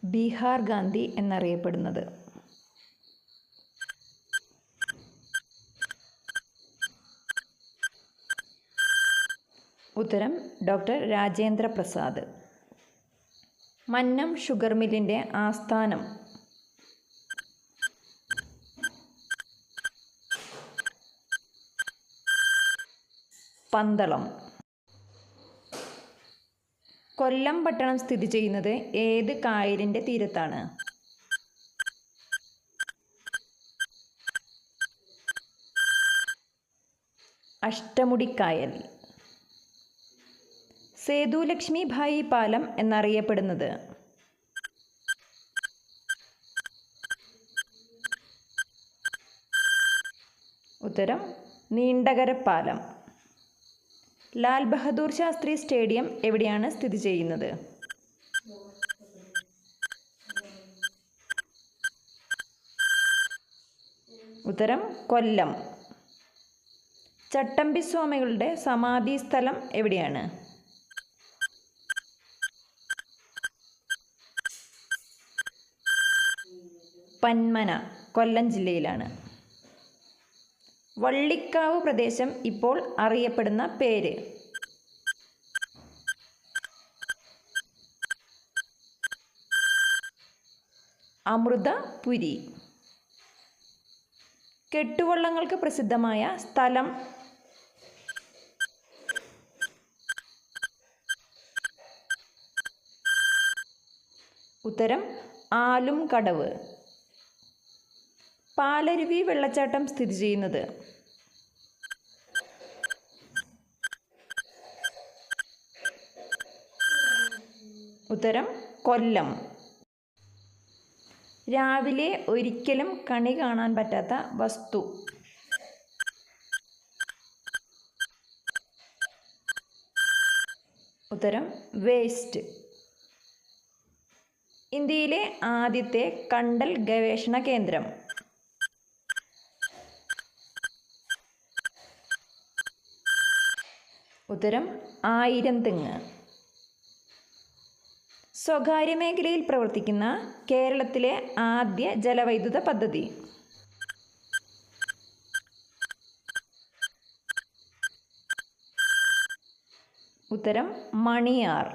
ബീഹാർ ഗാന്ധി എന്നറിയപ്പെടുന്നത്? ഉത്തരം doctor Rajendra Prasad. Mannam sugar മില്ലിൻ്റെ ആസ്ഥാനം? പന്തളം. കൊല്ലം പട്ടണം സ്ഥിതി ചെയ്യുന്നത് ഏത് കായലിൻ്റെ തീരത്താണ്? അഷ്ടമുടിക്കായൽ. സേതു ലക്ഷ്മി ഭായി പാലം എന്നറിയപ്പെടുന്നത്? ഉത്തരം നീണ്ടകര പാലം. ലാൽ ബഹദൂർ ശാസ്ത്രി സ്റ്റേഡിയം എവിടെയാണ് സ്ഥിതി ചെയ്യുന്നത്? ഉത്തരം കൊല്ലം. ചട്ടമ്പി സ്വാമികളുടെ സമാധി സ്ഥലം എവിടെയാണ്? പന്മന, കൊല്ലം ജില്ലയിലാണ്. വള്ളിക്കാവ് പ്രദേശം ഇപ്പോൾ അറിയപ്പെടുന്ന പേര്? അമൃതപുരി. കെട്ടുവള്ളങ്ങൾക്ക് പ്രസിദ്ധമായ സ്ഥലം? ഉത്തരം ആലുംകടവ്. പാലരുവി വെള്ളച്ചാട്ടം സ്ഥിതി ചെയ്യുന്നത്? ഉത്തരം കൊല്ലം. രാവിലെ ഒരിക്കലും കണി കാണാൻ പറ്റാത്ത വസ്തു? ഉത്തരം വേസ്റ്റ്. ഇന്ത്യയിലെ ആദ്യത്തെ കണ്ടൽ ഗവേഷണ കേന്ദ്രം? ഉത്തരം ആയിരംതെങ്ങ്. സ്വകാര്യ മേഖലയിൽ പ്രവർത്തിക്കുന്ന കേരളത്തിലെ ആദ്യ ജലവൈദ്യുത പദ്ധതി? ഉത്തരം മണിയാർ.